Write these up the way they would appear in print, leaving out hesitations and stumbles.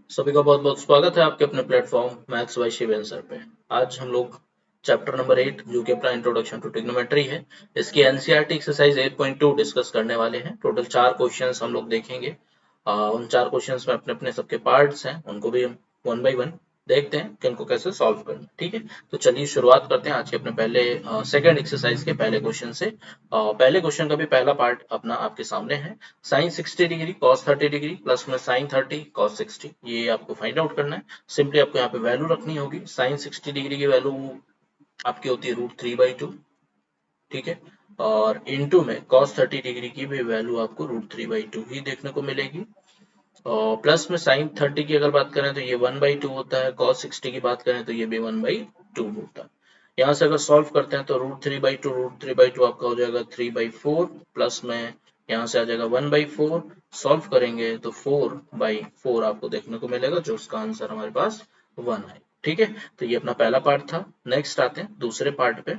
सभी का बहुत बहुत स्वागत है आपके अपने platform maths by Shiven sir पे। आज हम लोग चैप्टर नंबर 8 जो कि अपना इंट्रोडक्शन टू ट्रिग्नोमेट्री है, इसकी एनसीईआरटी एक्सरसाइज 8.2 डिस्कस करने वाले हैं। टोटल 4 क्वेश्चंस हम लोग देखेंगे। उन 4 क्वेश्चंस में अपने अपने सबके पार्ट्स हैं, उनको भी हम वन बाय वन देखते हैं कि उनको कैसे सॉल्व करना। ठीक है, तो चलिए शुरुआत करते हैं आज के अपने पहले सेकंड एक्सरसाइज के पहले क्वेश्चन से। पहले क्वेश्चन का भी पहला पार्ट अपना आपके सामने है। Sine 60 degree cos 30 degree plus में साइन 30 कॉस 60, ये आपको फाइंड आउट करना है। सिंपली आपको यहाँ पे वैल्यू रखनी होगी। साइन 60 डिग्री की वैल्यू आपकी होती है √3/2, ठीक है। और इनटू में cos 30 डिग्री की भी वैल्यू आपको √3/2 ही देखने को मिलेगी। और प्लस में साइन 30 की अगर बात करें तो ये 1/2 होता है, cos 60 की बात करें तो ये भी 1/2 होता है। यहाँ से अगर सॉल्व करते हैं तो √3/2 आपका हो जाएगा 3/4, प्लस में यहाँ से आ जाएगा 1/4। सॉल्व करेंगे तो 4/4 आपको देखने को मिलेगा, जो उसका आंसर हमारे पास 1 है। ठीक है, तो ये अपना पहला पार्ट था। नेक्स्ट आते हैं दूसरे पार्ट पे।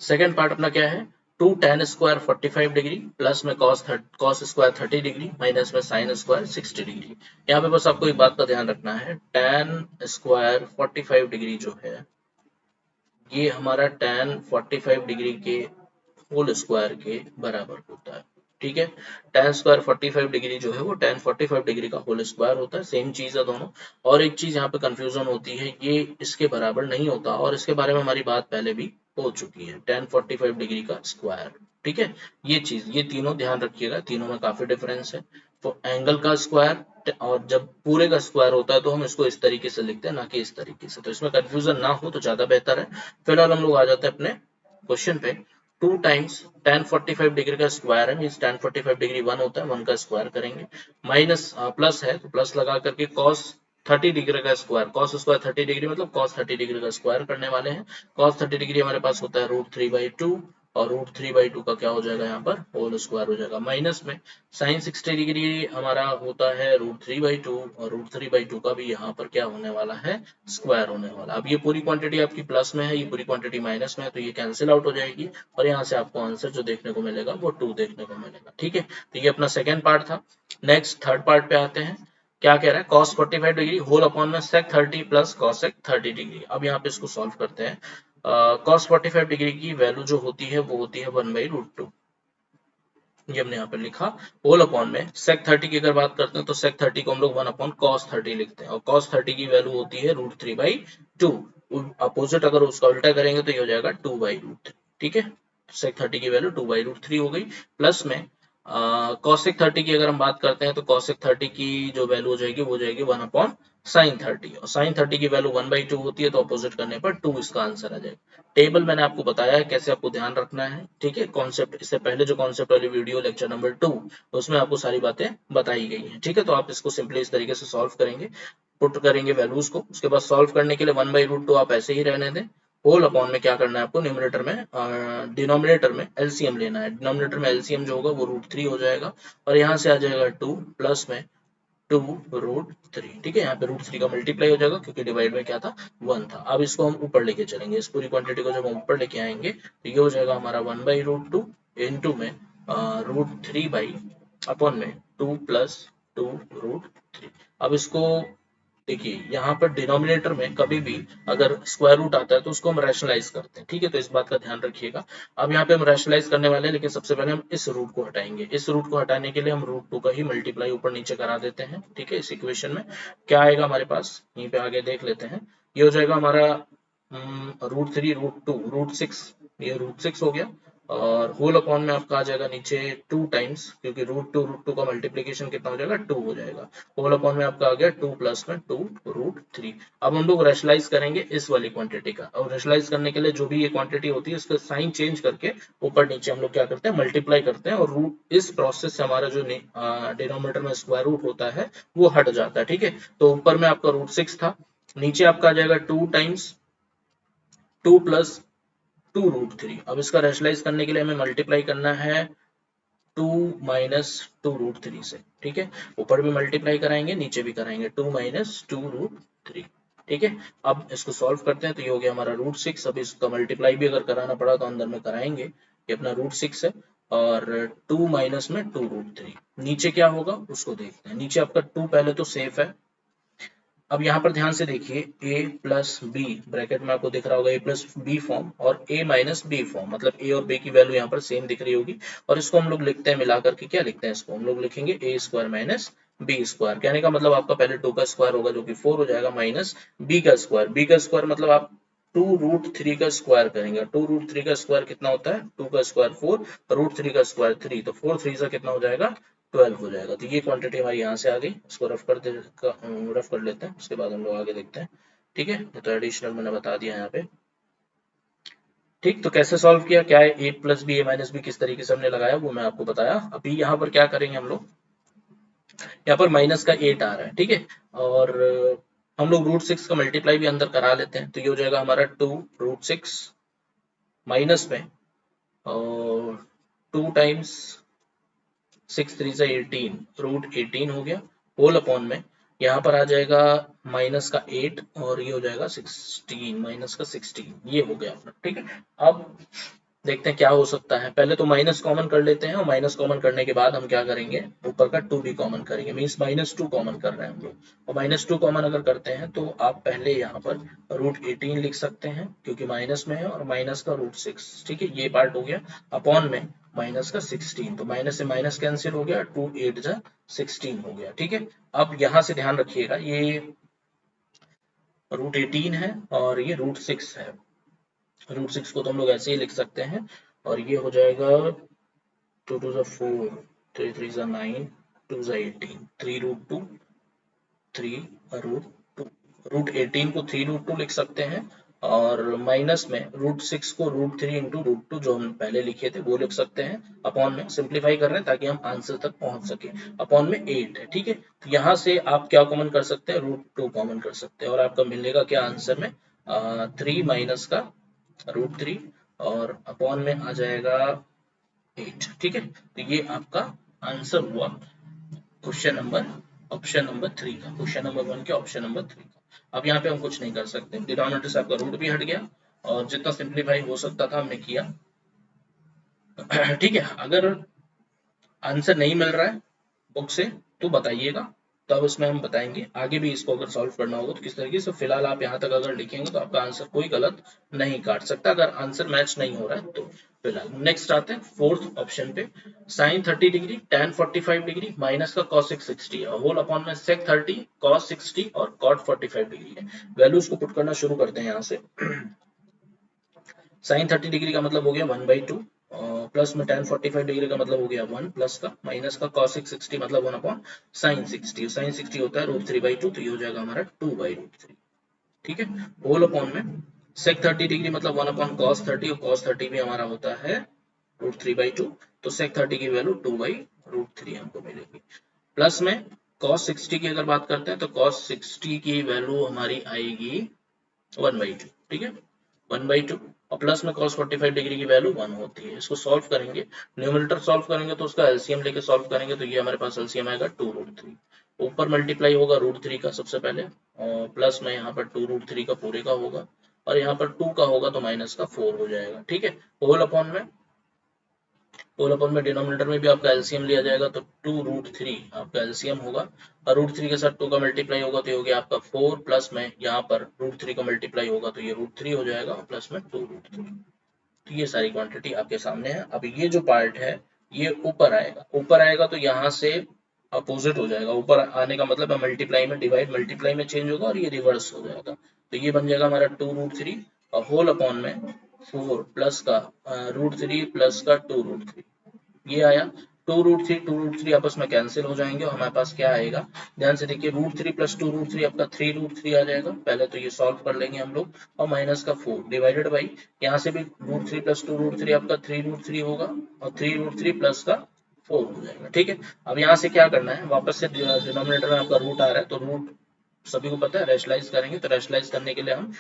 सेकेंड पार्ट अपना क्या है, 2 tan स्क्वायर 45 डिग्री प्लस में cos स्क्वायर 30 डिग्री माइनस में sin स्क्वायर 60 डिग्री। यहाँ पे बस आपको एक बात का ध्यान रखना है, tan स्क्वायर 45 डिग्री जो है ये हमारा tan 45 डिग्री के होल स्क्वायर के बराबर होता है। ठीक है, tan स्क्वायर 45 डिग्री जो है वो tan 45 डिग्री का होल स्क्वायर होता है। सेम चीज है दोनों। और एक चीज यहाँ पे कंफ्यूजन होती है, ये इसके बराबर नहीं होता और इसके बारे में हमारी बात पहले भी हो चुकी है, tan 45 डिग्री का स्क्वायर। ठीक है, ये चीज, ये तीनों ध्यान रखिएगा, तीनों में काफी डिफरेंस है। तो एंगल का स्क्वायर और जब पूरे का स्क्वायर होता है तो हम इसको इस तरीके से लिखते हैं, ना कि इस तरीके से। तो इसमें कंफ्यूजन ना हो तो ज्यादा बेहतर है। फिलहाल हम लोग आ जाते हैं अपने क्वेश्चन पे। 2 टाइम्स tan 45 डिग्री का स्क्वायर है, मींस tan 45 डिग्री 1 होता है, 1 का स्क्वायर करेंगे। माइनस प्लस है तो प्लस लगा करके cos 30 डिग्री का स्क्वायर, cos स्क्वायर 30 डिग्री मतलब cos 30 डिग्री का स्क्वायर करने वाले हैं। cos 30 डिग्री हमारे पास होता है √3/2 और √3/2 का क्या हो जाएगा यहाँ पर होल स्क्वायर हो जाएगा। माइनस में sin 60 डिग्री हमारा होता है √3/2 और √3/2 का भी यहाँ पर क्या होने वाला है, स्क्वायर होने वाला। अब ये पूरी क्वांटिटी आपकी प्लस में है, ये पूरी क्वांटिटी माइनस में है, तो ये कैंसिल आउट हो जाएगी और यहाँ से आपको आंसर जो देखने को मिलेगा वो 2 देखने को मिलेगा। ठीक है, तो ये अपना सेकेंड पार्ट था। नेक्स्ट थर्ड पार्ट पे आते हैं। क्या कह रहा है, cos 45 डिग्री होल अपॉन में sec 30 प्लस cos 30 डिग्री। अब यहाँ पे इसको सॉल्व करते हैं। cos 45 डिग्री की वैल्यू जो होती है वो होती है 1/√2, ये हमने यहाँ पे लिखा। होल अपॉन में sec 30 की अगर बात करते हैं तो sec 30 को हम लोग 1/cos 30 लिखते हैं और cos 30 की वैल्यू होती है √3/2। अपोजिट अगर उसका उल्टा करेंगे तो ये हो जाएगा 2/√3। ठीक है, sec 30 की वैल्यू 2/√3 हो गई। प्लस में cosec 30 की अगर हम बात करते हैं तो cosec 30 की जो वैल्यू हो जाएगी वो हो जाएगी 1/sin 30 और sin 30 की वैल्यू 1/2 होती है, तो अपोजिट करने पर 2 इसका आंसर आ जाएगा। टेबल मैंने आपको बताया है कैसे आपको ध्यान रखना है। ठीक है, कॉन्सेप्ट इससे पहले जो कॉन्सेप्ट वाली वीडियो लेक्चर नंबर 2, उसमें आपको सारी बातें बताई गई हैं। ठीक है, तो आप इसको सिंपली इस तरीके से सॉल्व करेंगे, पुट करेंगे वैल्यूज को। उसके बाद सॉल्व करने के लिए 1/√2 आप ऐसे ही रहने दें। होल अपॉन में क्या करना है आपको, न्यूमरेटर में डिनोमिनेटर में एलसीएम लेना है। डिनोमिनेटर में एलसीएम जो होगा वो √3 हो जाएगा और यहाँ से आ जाएगा 2 प्लस में 2√3। ठीक है, यहाँ पे √3 का मल्टीप्लाई हो जाएगा क्योंकि डिवाइड में क्या था, 1 था। अब इसको हम ऊपर लेके चलेंगे, इस पूरी क्वांटिटी को जब हम ऊपर लेके आएंगे तो ये हो जाएगा हमारा 1/√2 इनटू में √3 बाई अपॉन में 2 प्लस 2√3। अब इसको देखिए, यहाँ पर डिनोमिनेटर में कभी भी अगर स्क्वायर रूट आता है तो उसको हम रैशनलाइज करते हैं। ठीक है, तो इस बात का ध्यान रखिएगा। अब यहाँ पे हम रैशनलाइज करने वाले हैं, लेकिन सबसे पहले हम इस रूट को हटाएंगे। इस रूट को हटाने के लिए हम √2 का ही मल्टीप्लाई ऊपर नीचे करा देते हैं। ठीक है, इस इक्वेशन में क्या आएगा हमारे पास, यहीं पे आगे देख लेते हैं। ये हो जाएगा हमारा √3 √2 √6, ये √6 हो गया और होल अपॉन में आपका आ जाएगा नीचे 2 टाइम्स, क्योंकि √2 का मल्टीप्लीकेशन कितना हो जाएगा, 2 हो जाएगा। होल अपॉन में आपका आ गया 2 प्लस में 2√3। अब हम लोग रैशनलाइज करेंगे इस वाली क्वांटिटी का, और रैशनलाइज करने के लिए जो भी ये क्वांटिटी होती है इसका साइन चेंज करके ऊपर नीचे हम लोग क्या करते हैं, मल्टीप्लाई करते हैं और रूट इस प्रोसेस से हमारा जो डिनोमिनेटर में स्क्वायर रूट होता है वो हट जाता है। ठीक है, तो ऊपर में आपका √6 था, नीचे आपका आ जाएगा 2 टाइम्स 2 प्लस 2√3। अब इसका रैशनलाइज करने के लिए हमें मल्टीप्लाई करना है 2 माइनस 2√3 से। ठीक है, ऊपर भी मल्टीप्लाई कराएंगे नीचे भी कराएंगे, 2 माइनस 2√3। ठीक है, अब इसको सॉल्व करते हैं तो ये हो गया हमारा √6। अब इसका मल्टीप्लाई भी अगर कराना पड़ा तो अंदर में कराएंगे, ये अपना √6 है और 2 माइनस में 2√3। नीचे क्या होगा उसको देखते हैं। नीचे आपका 2 पहले तो सेफ है। अब यहाँ पर ध्यान से देखिए a प्लस बी, ब्रैकेट में आपको दिख रहा होगा a प्लस बी फॉर्म और a माइनस बी फॉर्म, मतलब a और b की वैल्यू यहाँ पर सेम दिख रही होगी। और इसको हम लोग लिखते हैं मिलाकर के, क्या लिखते हैं इसको हम लोग लिखेंगे a square minus B square. कहने का मतलब आपका पहले 2 का स्क्वायर होगा जो कि 4 हो जाएगा, माइनस b का स्क्वायर। b का स्क्वायर मतलब आप 2√3 का स्क्वायर करेंगे। 2√3 का स्क्वायर कितना होता है, 2 का स्क्वायर 4, √3 का स्क्वायर 3, तो 4 3 से कितना हो जाएगा, 12 हो जाएगा। तो ये क्वांटिटी हमारी यहाँ से आ गई। इसको रफ कर लेते हैं, उसके बाद हम लोग आगे देखते हैं। ठीक है, तो एडिशनल मैंने बता दिया यहाँ पे। ठीक, तो कैसे सॉल्व किया, क्या है a plus B, a minus B किस तरीके से हमने लगाया वो मैं आपको बताया। अभी यहाँ पर क्या करेंगे हम लोग, यहाँ पर माइनस का 8 आ रहा है, ठीक है, और हम लोग √6 का मल्टीप्लाई भी अंदर करा लेते हैं। तो ये हो जाएगा हमारा 2√6 माइनस में और 2 टाइम्स 6 3 से 18, √18 हो गया, होल अपॉन में यहाँ पर आ जाएगा माइनस का 8 और ये हो जाएगा 16, माइनस का 16, ये हो गया अपना। ठीक है, अब देखते हैं क्या हो सकता है। पहले तो माइनस कॉमन कर लेते हैं और माइनस कॉमन करने के बाद हम क्या करेंगे, ऊपर का 2 भी कॉमन करेंगे, मीन्स -2 कॉमन कर रहे हैं हम लोग। और -2 कॉमन अगर करते हैं तो आप पहले यहाँ पर √18 लिख सकते हैं क्योंकि माइनस में है, और माइनस का √6, ठीक है, ये पार्ट हो गया, अपॉन में माइनस का 16, तो माइनस से माइनस कैंसिल हो गया, 2 8 जा 16 हो गया। ठीक है, अब यहाँ से ध्यान रखिएगा, ये √18 है और ये √6 है। √6 को तो हम लोग ऐसे ही लिख सकते हैं, और ये हो जाएगा 2 2 4, 3 3 9, 2 18, 3√2, 3√2, √18 को 3√2 लिख सकते हैं, और माइनस में √6 को √3 इंटू √2 जो हम पहले लिखे थे वो लिख सकते हैं, अपॉन में सिंप्लीफाई कर रहे हैं ताकि हम आंसर तक पहुंच सके, अपॉन में 8 है। ठीक है, तो यहाँ से आप क्या कॉमन कर सकते हैं, √2 कॉमन कर सकते हैं, और आपका मिलेगा क्या आंसर में, 3 माइनस का √3 और अपॉन में आ जाएगा 8। ठीक है, तो ये आपका आंसर हुआ क्वेश्चन नंबर, ऑप्शन नंबर 3 का, क्वेश्चन नंबर 1 के ऑप्शन नंबर 3 का। अब यहाँ पे हम कुछ नहीं कर सकते, डिनोमिनेटर से आपका रूट भी हट गया और जितना सिंप्लीफाई हो सकता था हमने किया। ठीक है, अगर आंसर नहीं मिल रहा है बुक से तो बताइएगा, तब इसमें हम बताएंगे आगे भी इसको अगर सॉल्व करना होगा तो किस तरीके से। फिलहाल आप यहाँ तक अगर लिखेंगे तो आपका आंसर कोई गलत नहीं काट सकता अगर आंसर मैच नहीं हो रहा है तो। फिलहाल नेक्स्ट आते हैं फोर्थ ऑप्शन पे, sine 30 degree, tan 45 degree, minus का cos 60 है, होल अपॉन में sec 30, cos 60 और cot 45 डिग्री है। वैल्यूज को पुट करना शुरू करते हैं यहाँ से। साइन 30 डिग्री का मतलब हो गया 1/2, प्लस में tan 45 डिग्री का मतलब हो गया 1 प्लस का, माइनस का cos 60 मतलब 1 अपॉन sin 60, sin 60 होता है √3/2, तो ये हो जाएगा हमारा 2/√3। ठीक है, होल अपॉन में sec 30 डिग्री मतलब 1 अपॉन cos 30, और cos 30 भी हमारा होता है √3/2, तो sec 30 की वैल्यू 2/√3 हमको मिलेगी। प्लस में cos 60 की अगर बात करते हैं तो cos 60 की वैल्यू हमारी आएगी 1/2। ठीक है, 1/2, और प्लस में cos 45 डिग्री की वैल्यू 1 होती है। इसको सॉल्व करेंगे, न्यूमरेटर सॉल्व करेंगे तो उसका एलसीएम लेके सॉल्व करेंगे, तो ये हमारे पास एलसीएम आएगा 2√3, ऊपर मल्टीप्लाई होगा √3 का सबसे पहले, और प्लस में यहाँ पर 2√3 का पूरे का होगा, और यहाँ पर 2 का होगा तो माइनस का 4 हो जाएगा। ठीक है, होल अपॉन में, होल अपॉन में डिनोमिनेटर में भी आपका एलसीएम लिया जाएगा, तो 2√3 आपका एलसीएम होगा, और √3 के साथ 2 का मल्टीप्लाई होगा तो ये हो गया आपका 4, प्लस में यहाँ पर √3 का मल्टीप्लाई होगा तो ये √3 हो जाएगा, और प्लस में 2√3। तो ये सारी क्वांटिटी आपके सामने है। अब ये जो पार्ट है ये ऊपर आएगा, ऊपर आएगा तो यहाँ से अपोजिट हो जाएगा, ऊपर आने का मतलब है मल्टीप्लाई में डिवाइड, मल्टीप्लाई में चेंज होगा और ये रिवर्स हो जाएगा, तो ये बन जाएगा हमारा 2√3 और होल अपॉन में 4 प्लस का √3 प्लस का 2√3, ये आया 2√3 आपस में कैंसिल हो जाएंगे और हमारे पास क्या आएगा, ध्यान से देखिए, √3 प्लस 2√3 आपका 3√3 आ जाएगा। पहले तो ये सॉल्व कर लेंगे हम लोग, और माइनस का 4 डिवाइडेड बाई, यहाँ से भी √3 प्लस 2√3 आपका 3√3 होगा, और 3√3 प्लस का 4 हो जाएगा। ठीक है, अब यहाँ से क्या करना है, वापस से डिनोमिनेटर में आपका रूट आ रहा है तो रूट सभी को पता है, रेशनलाइज करेंगे, तो रेशनलाइज करने के लिए हम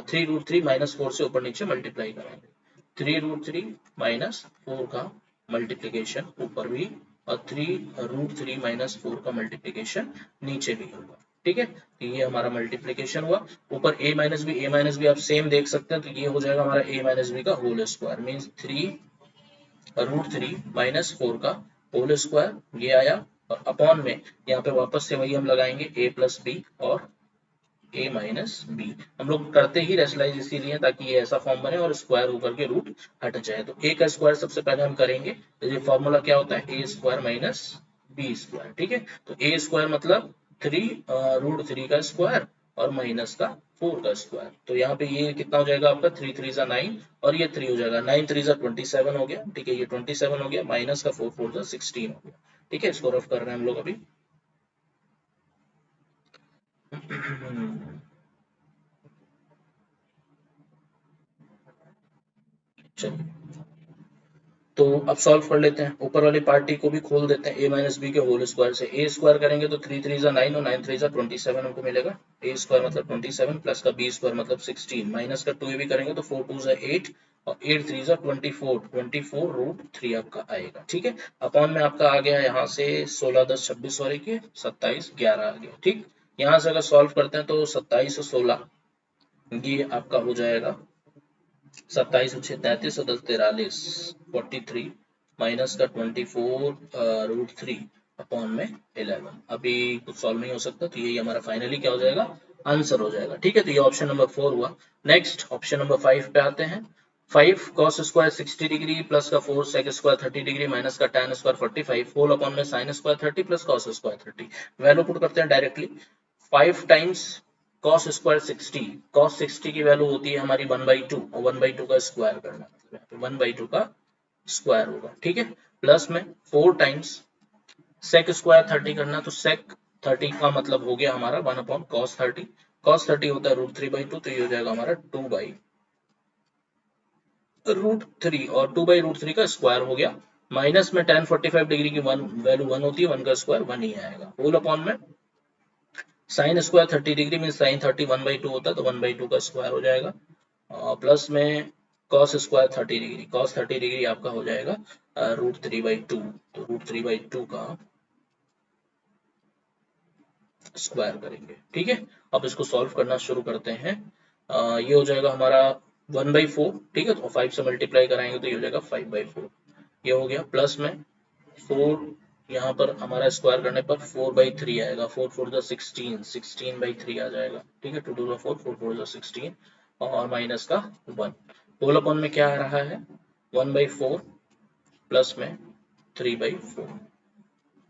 3√3 माइनस 4 से ऊपर नीचे मल्टीप्लाई करेंगे, 3√3 माइनस 4 का मल्टीप्लीकेशन ऊपर भी, और 3√3 माइनस 4 का मल्टीप्लीकेशन नीचे भी होगा। ठीक है, तो ये हमारा मल्टीप्लीकेशन हुआ, ऊपर a माइनस बी आप सेम देख सकते हैं, तो ये हो जाएगा हमारा a माइनस बी का होल स्क्वायर, मीन्स 3 √3 माइनस 4 का होल स्क्वायर ये आया, और अपॉन में यहाँ पे वापस से वही हम लगाएंगे a प्लस बी और a माइनस बी। हम लोग करते ही रेशनलाइज इसीलिए ताकि ये ऐसा फॉर्म बने और स्क्वायर होकर के रूट हट जाए। तो a का स्क्वायर सबसे पहले हम करेंगे, तो ये फॉर्मूला क्या होता है, a square minus B square. ठीक है, तो a स्क्वायर मतलब 3 √3 का स्क्वायर और माइनस का 4 का स्क्वायर। तो यहाँ पे ये कितना हो जाएगा आपका 3 3 जा 9 और ये 3 हो जाएगा, 9 3 जा 27 हो गया। ठीक है, ये 27 हो गया, माइनस का 4 4 जा 16 हो गया। ठीक है, इसको रफ कर रहे हैं हम लोग अभी। चलिए, तो अब सॉल्व कर लेते हैं, ऊपर वाली पार्टी को भी खोल देते हैं, a माइनस बी के होल स्क्वायर से। a स्क्वायर करेंगे तो 3 3 जा 9 और 9 3 जा 27 हमको मिलेगा। a स्क्वायर मतलब 27 प्लस का b स्क्वायर मतलब 16 माइनस का 2 भी करेंगे तो 4 2 जा 8 और 8 3 जा 24 आपका आएगा। ठीक है, अपॉन में आपका आ गया यहाँ से 16 10 26 सॉरी के 27 11 आ गया। ठीक, यहाँ से अगर सॉल्व करते हैं तो 27 और 16 ये आपका हो जाएगा 27 अच्छे 33 और 10 43 43 माइनस का 24 √3 अपॉन में 11। अभी कुछ सॉल्व नहीं हो सकता, तो यही हमारा फाइनली क्या हो जाएगा, आंसर हो जाएगा। ठीक है, तो ये ऑप्शन नंबर 4 हुआ। नेक्स्ट ऑप्शन नंबर 5 पे आते हैं। 5 cos स्क्वायर 60 डिग्री प्लस का 4 sec स्क्वायर 30 डिग्री माइनस का tan स्क्वायर 45 होल अपॉन में sin square 30 plus cos square 30। Value put करते हैं directly. 5 times cos square 60, cos 60 की वैल्यू होती है हमारी 1/2 और 1/2 का स्क्वायर करना, मतलब 1/2 का स्क्वायर होगा। ठीक है, प्लस में 4 टाइम्स sec स्क्वायर 30 करना, तो sec 30 का मतलब हो गया हमारा 1 अपॉन cos 30। cos 30 होता है √3/2, तो ये हो जाएगा हमारा 2/√3 और 2/√3 का स्क्वायर हो गया। माइनस में tan 45 डिग्री की वैल्यू 1 होती है, 1 का स्क्वायर 1 ही आएगा। होल अपॉन में साइन स्क्वायर 30 डिग्री में साइन 30 1/2 होता है, तो 1/2 का स्क्वायर हो जाएगा। प्लस में cos square 30 degree, cos 30 degree आपका हो जाएगा √3/2, तो √3/2 का स्क्वायर करेंगे। ठीक है, अब इसको सॉल्व करना शुरू करते हैं। ये हो जाएगा हमारा 1/4। ठीक है, तो 5 से मल्टीप्लाई कराएंगे तो ये हो जाएगा 5/4। ये हो गया, प्लस में 4 यहाँ पर हमारा स्क्वायर करने पर 4/3 आएगा, 4 4 जा 16 16/3 आ जाएगा। ठीक है, 2 2 जा 4 4 4 जा 16 और माइनस का 1। होल अपॉन में क्या आ रहा है 1/4 प्लस में 3/4।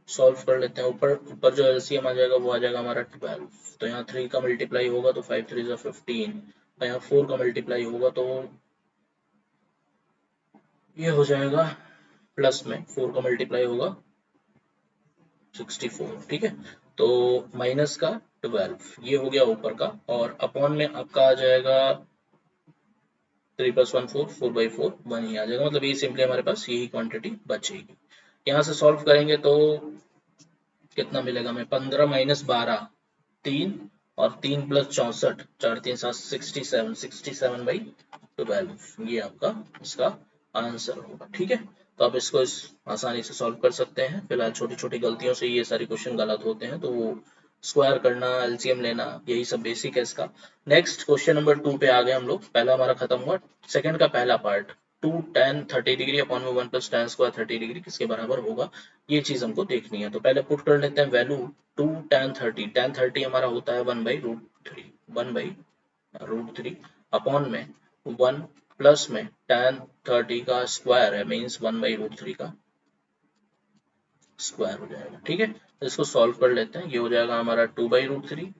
सॉल्व कर लेते हैं, ऊपर ऊपर जो एलसीएम आ जाएगा वो आ जाएगा हमारा 12। तो यहाँ 3 का मल्टीप्लाई होगा तो 5 3 जा 15 और यहाँ 4 का मल्टीप्लाई होगा तो ये हो जाएगा, प्लस में 4 का मल्टीप्लाई होगा 64। ठीक है, तो माइनस का 12 ये हो गया ऊपर का, और अपॉन में आपका आ जाएगा 3 + 1 4 4/4 1 ही आ जाएगा, मतलब ये सिंपली हमारे पास यही क्वांटिटी बचेगी। यहाँ से सॉल्व करेंगे तो कितना मिलेगा हमें, 15 - 12 3 और 3 + 64 4 3 7 67 67/12 ये आपका इसका आंसर होगा। ठीक है, तो आप इसको आसानी से सॉल्व कर सकते हैं। फिलहाल छोटी छोटी गलतियों से ये सारे क्वेश्चन गलत होते हैं, तो वो स्क्वायर करना एलसीएम लेना यही सब बेसिक है इसका। नेक्स्ट क्वेश्चन नंबर 2 पे आ गए हम लोग। पहला हमारा खत्म हुआ, सेकंड का पहला पार्ट 2 tan 30 डिग्री अपॉन में 1 + tan स्क्वायर 30 डिग्री किसके बराबर होगा, ये चीज हमको देखनी है। तो पहले पुट कर लेते हैं वैल्यू 2 tan 30, tan 30 हमारा होता है 1/√3 1/√3 अपॉन में 1 प्लस में tan 30 का स्क्वायर है, मीन्स 1/√3 का स्क्वायर हो जाएगा। ठीक है, तो इसको सॉल्व कर लेते हैं। ये हो जाएगा हमारा 2/√3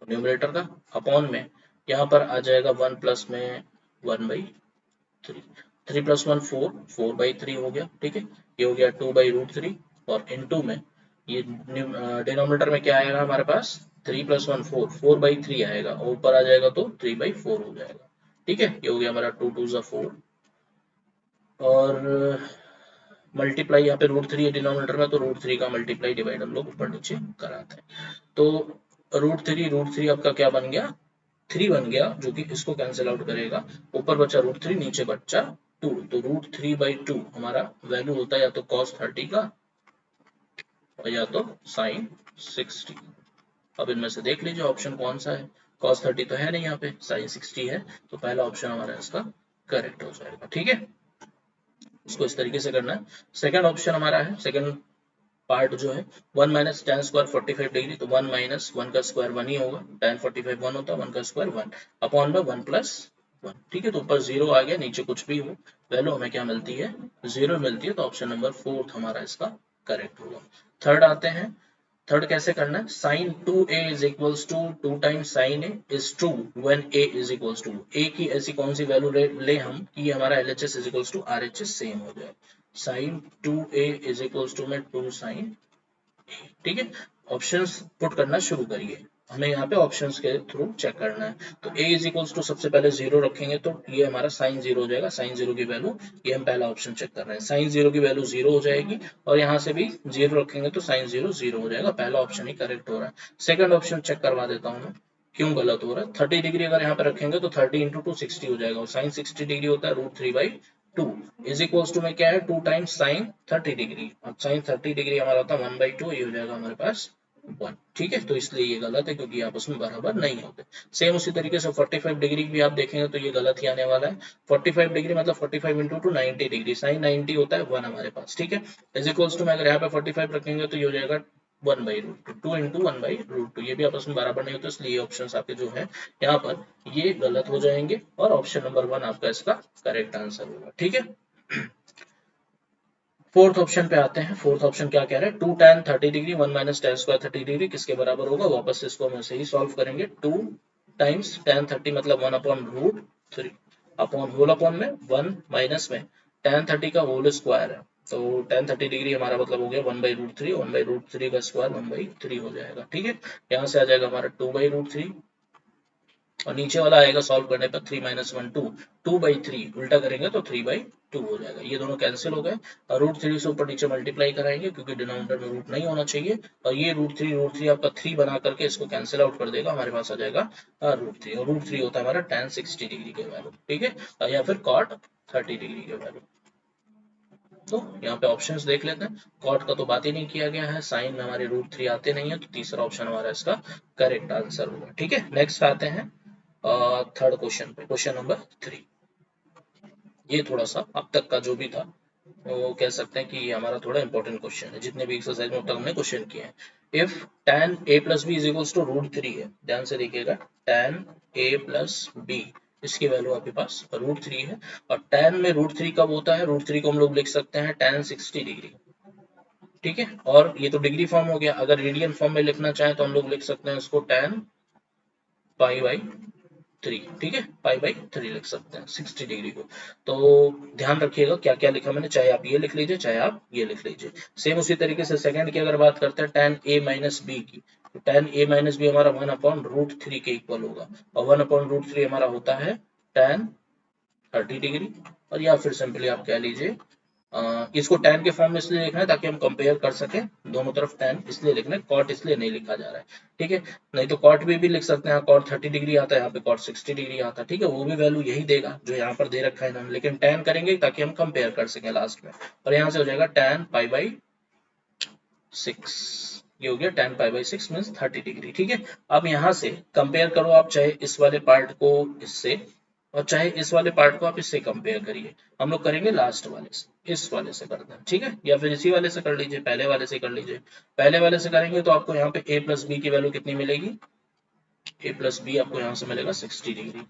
न्यूमरेटर का, अपॉन में यहाँ पर आ जाएगा 1 प्लस में 1/3, 3 + 1 4 4/3 हो गया। ठीक है, ये हो गया 2/√3 और इनटू में ये डिनोमिनेटर में क्या आएगा हमारे पास 3 + 1 4 4/3 आएगा, और ऊपर आ जाएगा तो 3/4 हो जाएगा। ठीक है, ये हो गया हमारा 2 2 जा 4 और मल्टीप्लाई यहाँ पे √3 है डिनोमिनेटर में, तो √3 का मल्टीप्लाई डिवाइड हम लोग ऊपर नीचे कराते हैं। तो √3 आपका क्या बन गया 3 बन गया, जो कि इसको कैंसिल आउट करेगा, ऊपर बचा √3 नीचे बचा 2, तो √3/2 हमारा वैल्यू होता है या तो cos 30 का और या तो sin 60। अब इनमें से देख लीजिए ऑप्शन कौन सा है, cos 30 तो है नहीं यहाँ पे, sin 60 है, तो पहला ऑप्शन हमारा इसका करेक्ट हो जाएगा। ठीक है, इसको इस तरीके से करना है। सेकंड ऑप्शन हमारा है, सेकंड पार्ट जो है 1 माइनस tan स्क्वायर 45 डिग्री, तो 1 माइनस 1 का स्क्वायर 1 ही होगा, tan 45 1 होता है, 1 का स्क्वायर 1 अपॉन में 1 प्लस 1। ठीक है, तो ऊपर 0 आ गया, नीचे कुछ भी हो वैल्यू हमें क्या मिलती है, 0 मिलती है, तो ऑप्शन नंबर 4 हमारा इसका करेक्ट होगा। थर्ड आते हैं, थर्ड कैसे करना है, sin 2a is equals to 2 times sin a is true when a is equals to, a की ऐसी कौन सी वैल्यू ले हम कि हमारा LHS is equals to RHS same हो जाए। sin 2a is equals to में 2 sin, ठीक है, ऑप्शंस पुट करना शुरू करिए, हमें यहाँ पे ऑप्शंस के थ्रू चेक करना है। तो a इज इक्वल्स टू सबसे पहले 0 रखेंगे तो ये हमारा साइन 0 हो जाएगा, साइन 0 की वैल्यू, ये हम पहला ऑप्शन चेक कर रहे हैं, साइन 0 की वैल्यू 0 हो जाएगी, और यहाँ से भी 0 रखेंगे तो साइन 0 0 हो जाएगा, पहला ऑप्शन ही करेक्ट हो रहा है। सेकंड ऑप्शन चेक करवा देता हूँ मैं क्यों गलत हो रहा है। 30 डिग्री अगर यहाँ पे रखेंगे तो 30 इंटू 2 60 हो जाएगा, और साइन 60 डिग्री होता है √3/2 इज इक्वल्स टू में क्या है 2 टाइम्स साइन 30 डिग्री, अब साइन 30 डिग्री हमारा होता है 1/2, ये हो जाएगा हमारे पास 1। ठीक है, तो इसलिए ये गलत है क्योंकि आपस में बराबर नहीं होते। सेम उसी तरीके से 45 डिग्री भी आप देखेंगे तो ये गलत ही आने वाला है। 45 डिग्री मतलब 45 इंटू 2 90 डिग्री, साइन 90 होता है 1 हमारे पास। ठीक है, इज इक्वल्स टू में अगर यहाँ पे 45 रखेंगे तो ये हो जाएगा 1/√2, 2 इंटू 1/√2, ये भी आपस में बराबर नहीं होता, इसलिए ये ऑप्शन आपके जो है यहाँ पर ये गलत हो जाएंगे, और ऑप्शन नंबर 1 आपका इसका करेक्ट आंसर होगा। ठीक है, फोर्थ ऑप्शन पे आते हैं। फोर्थ ऑप्शन क्या कह रहा है, 2 tan 30 degree 1 minus tan square 30 degree किसके बराबर होगा, वापस से इसको हम ऐसे ही सॉल्व करेंगे। 2 टाइम्स tan 30 मतलब 1/√3 अपॉन होल अपॉन में 1 माइनस में tan 30 का होल स्क्वायर है, तो tan 30 डिग्री हमारा मतलब हो गया 1/√3, 1/√3 का स्क्वायर 1/3 हो जाएगा। ठीक है, यहाँ से आ जाएगा हमारा 2/√3, और नीचे वाला आएगा सॉल्व करने पर 3 माइनस 1 2, 2/3 उल्टा करेंगे तो 3/2 हो जाएगा, ये दोनों कैंसिल हो गए, और √3 से ऊपर नीचे मल्टीप्लाई कराएंगे क्योंकि डिनोमिनेटर में रूट नहीं होना चाहिए, और ये √3 आपका 3 बना करके इसको कैंसिल आउट कर देगा, हमारे पास आ जाएगा √3, और √3 होता है हमारा tan 60 डिग्री के वैल्यू। ठीक है, या फिर cot 30 डिग्री के वैल्यू। तो यहाँ पे ऑप्शंस देख लेते हैं, कॉट का तो बात ही नहीं किया गया है, साइन में हमारे √3 आते नहीं है, तो तीसरा ऑप्शन हमारा इसका करेक्ट आंसर होगा। ठीक है, नेक्स्ट आते हैं थर्ड क्वेश्चन पे, क्वेश्चन नंबर 3। ये थोड़ा सा अब तक का जो भी था वो कह सकते हैं कि ये हमारा थोड़ा इंपॉर्टेंट क्वेश्चन है, जितने भी एक्सरसाइज में अब तक हमने क्वेश्चन किए हैं। If tan a plus B is equals to √3 है, ध्यान से देखिएगा, tan a प्लस बी इसकी वैल्यू आपके पास √3 है, और tan में √3 कब होता है, √3 को हम लोग लिख सकते हैं tan 60 डिग्री। ठीक है, और ये तो डिग्री फॉर्म हो गया, अगर रेडियन फॉर्म में लिखना चाहें तो हम लोग लिख सकते हैं इसको tan π/3। ठीक है, π/3 लिख सकते हैं 60 डिग्री को। तो ध्यान रखिएगा क्या क्या लिखा मैंने, चाहे आप ये लिख लीजिए चाहे आप ये लिख लीजिए। सेम उसी तरीके से सेकंड की अगर बात करते हैं tan a माइनस बी की, तो tan a माइनस बी हमारा 1/√3 के इक्वल होगा, और 1/√3 हमारा होता है tan 30 डिग्री, और या फिर सिंपली आप कह लीजिए इसको tan के फॉर्म में इसलिए लिखना है ताकि हम कंपेयर कर सकें, दोनों तरफ tan इसलिए लिखना है, cot इसलिए नहीं लिखा जा रहा है। ठीक है, नहीं तो cot भी लिख सकते हैं, cot 30 डिग्री आता है, यहाँ पे cot 60 डिग्री आता है। ठीक है, वो भी वैल्यू यही देगा जो यहाँ पर दे रखा है इन्होंने, लेकिन tan करेंगे ताकि हम कंपेयर कर सकें लास्ट में, और यहाँ से हो जाएगा tan π/6, ये हो गया tan π/6 मीन्स 30 डिग्री। ठीक है, अब यहाँ से कंपेयर करो आप, चाहे इस वाले पार्ट को इससे और चाहे इस वाले पार्ट को आप इससे कंपेयर करिए, हम लोग करेंगे लास्ट वाले से, इस वाले से करते हैं। ठीक है, या फिर इसी वाले से कर लीजिए, पहले वाले से कर लीजिए। पहले वाले से करेंगे तो आपको यहाँ पे a प्लस बी की वैल्यू कितनी मिलेगी, a प्लस बी आपको यहाँ से मिलेगा 60 डिग्री,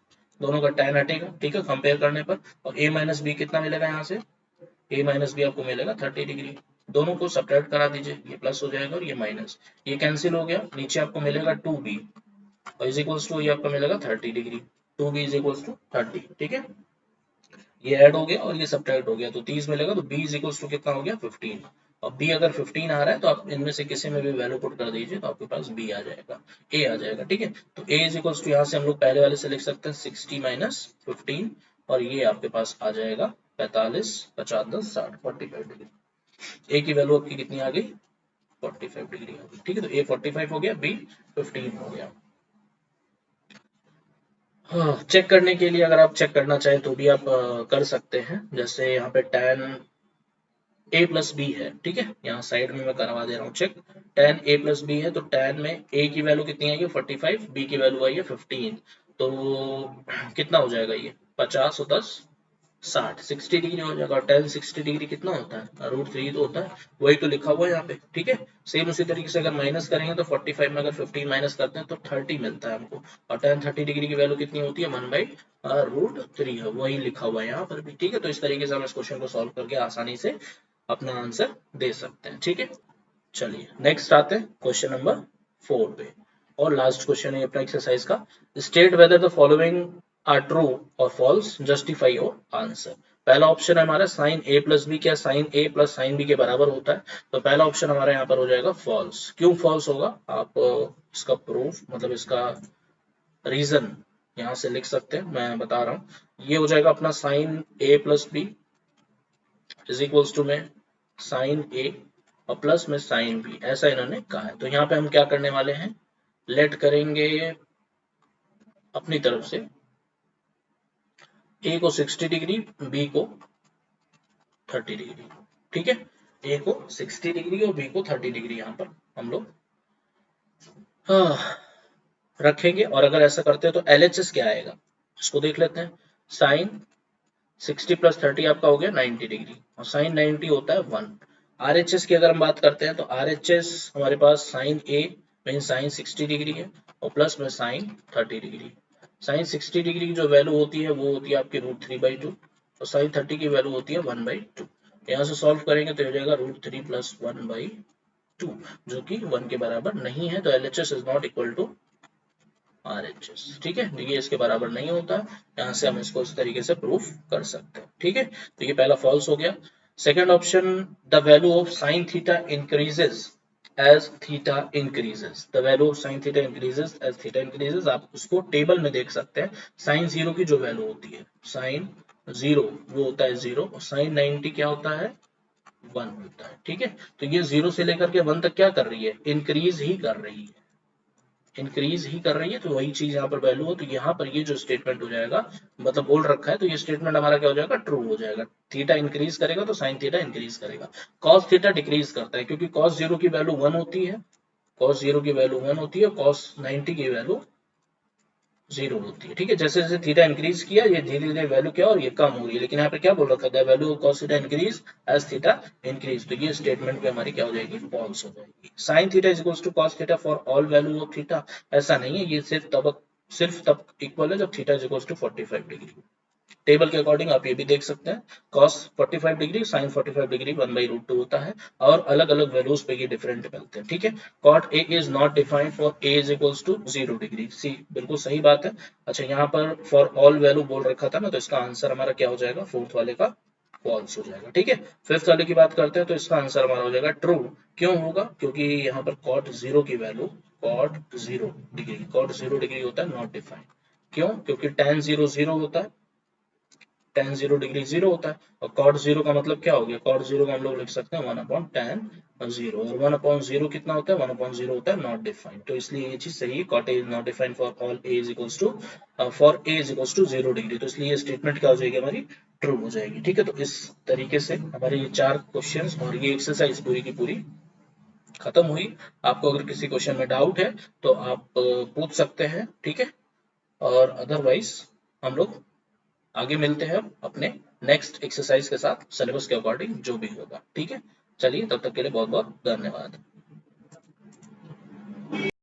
दोनों का tan हटेगा। ठीक है, कंपेयर करने पर, और a माइनस बी कितना मिलेगा, यहाँ से a माइनस बी आपको मिलेगा 30 डिग्री, दोनों को सब्ट्रैक्ट करा दीजिए, ये प्लस हो जाएगा और ये माइनस, ये कैंसिल हो गया, नीचे आपको मिलेगा 2b और इज इक्वल्स टू ये आपको मिलेगा 30 degree, 2b is equals to 30। ठीक है, ये ऐड हो गया और ये सब्ट्रैक्ट हो गया, तो 30 मिलेगा, तो b इज इक्वल्स टू कितना हो गया 15, और b अगर 15 आ रहा है तो आप इनमें से किसी में भी वैल्यू पुट कर दीजिए तो आपके पास b आ जाएगा, a आ जाएगा। ठीक है, तो a इज इक्वल्स टू यहाँ से हम लोग पहले वाले से लिख सकते हैं 60 माइनस 15, और ये आपके पास आ जाएगा 45, 50, 10, 60, 45 डिग्री। a की वैल्यू आपकी कितनी आ गई, 45 डिग्री आ गई। ठीक है, तो a 45 हो गया, b 15 हो गया। हाँ, चेक करने के लिए अगर आप चेक करना चाहें तो भी आप कर सकते हैं, जैसे यहाँ पे tan a प्लस बी है। ठीक है, यहाँ साइड में मैं करवा दे रहा हूँ check, tan a plus B है, तो tan में a की वैल्यू कितनी आई है 45, b की वैल्यू आई है 15, तो कितना हो जाएगा ये 50 और 10 60 60 डिग्री हो जाएगा। और tan 60 डिग्री कितना होता है, √3 तो होता है, वही तो लिखा हुआ है यहाँ पे। ठीक है, सेम उसी तरीके से अगर माइनस करेंगे तो 45 में अगर 15 माइनस करते हैं तो 30 मिलता है हमको। और tan 30 डिग्री की वैल्यू कितनी होती है, 1/√3 है, वही लिखा हुआ है यहाँ पर भी। ठीक है, तो इस तरीके से हम इस क्वेश्चन को सॉल्व करके आसानी से अपना आंसर दे सकते हैं। ठीक है, चलिए नेक्स्ट आते हैं क्वेश्चन नंबर 4 पे, और लास्ट क्वेश्चन है अपना एक्सरसाइज का। State whether the following are true और फॉल्स, जस्टिफाई योर आंसर। पहला ऑप्शन है हमारा साइन ए प्लस बी, क्या sine A plus sine B के बराबर होता है, तो पहला ऑप्शन हमारा यहाँ पर हो जाएगा फॉल्स। क्यों फॉल्स होगा, आप इसका प्रूफ मतलब इसका रीजन यहाँ से लिख सकते हैं, मैं बता रहा हूँ। ये हो जाएगा अपना sine A plus B is equals to में साइन ए और प्लस में साइन बी, ऐसा इन्होंने कहा है। तो यहाँ पे हम क्या करने वाले हैं, लेट करेंगे अपनी तरफ से ए को 60 डिग्री, बी को 30 डिग्री। ठीक है, ए को 60 डिग्री और बी को 30 डिग्री यहाँ पर हम लोग रखेंगे। और अगर ऐसा करते हैं तो LHS क्या आएगा, इसको देख लेते हैं। साइन 60 प्लस 30 आपका हो गया 90 डिग्री, और साइन 90 होता है 1। RHS की अगर हम बात करते हैं तो RHS हमारे पास साइन ए मीन साइन 60 डिग्री है, और प्लस में साइन 30 डिग्री। साइन 60 डिग्री की जो वैल्यू होती है वो होती है आपकी √3/2, और साइन 30 की वैल्यू होती है 1/2। यहाँ से सॉल्व करेंगे तो हो जाएगा √3 + 1/2, जो कि 1 के बराबर नहीं है, तो LHS is not equal to RHS। ठीक है, ये इसके बराबर नहीं होता, यहाँ से हम इसको इस तरीके से प्रूफ कर सकते हैं। ठीक है, तो ये पहला फॉल्स हो गया। Second option, the value of sine theta increases as theta increases. The value of sine theta increases as theta increases, आप उसको टेबल में देख सकते हैं। साइन 0 की जो वैल्यू होती है, साइन 0 वो होता है 0, और साइन 90 क्या होता है, 1 होता है। ठीक है, तो ये 0 से लेकर के 1 तक क्या कर रही है, इंक्रीज ही कर रही है, इंक्रीज ही कर रही है। तो वही चीज यहाँ पर वैल्यू हो, तो यहाँ पर ये जो स्टेटमेंट हो जाएगा, मतलब बोल रखा है, तो ये स्टेटमेंट हमारा क्या हो जाएगा, ट्रू हो जाएगा। थीटा इंक्रीज करेगा तो साइन थीटा इंक्रीज करेगा। कॉस थीटा डिक्रीज करता है, क्योंकि कॉस 0 की वैल्यू 1 होती है, कॉस 0 की वैल्यू 1 होती है, कॉस 90 की वैल्यू 0 होती है। ठीक है, जैसे जैसे थीटा इंक्रीज किया, ये धीरे धीरे वैल्यू क्या और ये कम हो रही है, लेकिन यहाँ पे क्या बोल रखा है, value of cos theta increase as theta increase, तो ये स्टेटमेंट पे हमारी क्या हो जाएगी, फॉल्स हो जाएगी। Sine theta is equals to cos theta for all value of theta, ऐसा नहीं है, ये सिर्फ तब इक्वल है जब थीटा is equals to 45 degree. Table के अकॉर्डिंग आप ये भी देख सकते हैं, cos 45 डिग्री साइन 45 डिग्री 1/√2 होता है, और अलग अलग वैल्यूज पे ये डिफरेंट मिलते हैं। ठीक है, cot A is not defined for A is equals to 0 degree, C बिल्कुल सही बात है। अच्छा, यहाँ पर फॉर ऑल वैल्यू बोल रखा था ना, तो इसका आंसर हमारा क्या हो जाएगा, फोर्थ वाले का फॉल्स हो जाएगा। ठीक है, फिफ्थ वाले की बात करते हैं तो इसका आंसर हमारा हो जाएगा ट्रू। क्यों होगा, क्योंकि यहाँ पर cot 0 की वैल्यू, cot 0 डिग्री होता है नॉट डिफाइंड। क्यों, क्योंकि tan 0 0 होता है, tan 0 डिग्री 0 होता है, और cot 0 का मतलब क्या हो गया, cot 0 का हम लोग लिख सकते हैं 1/tan 0, और 1/0 कितना होता है, 1/0 होता है नॉट डिफाइंड। तो इसलिए ये चीज सही है, cot A is not defined for all A is equals to for A is equals to 0 degree, तो इसलिए ये स्टेटमेंट क्या हो जाएगी, हमारी ट्रू हो जाएगी। ठीक है, तो इस तरीके से हमारे ये 4 क्वेश्चंस और ये एक्सरसाइज पूरी की पूरी खत्म हुई। आपको अगर किसी क्वेश्चन में डाउट है तो आप पूछ सकते हैं। ठीक है, और अदरवाइज हम लोग आगे मिलते हैं अपने नेक्स्ट एक्सरसाइज के साथ, सिलेबस के अकॉर्डिंग जो भी होगा। ठीक है, चलिए तब तक के लिए बहुत बहुत धन्यवाद।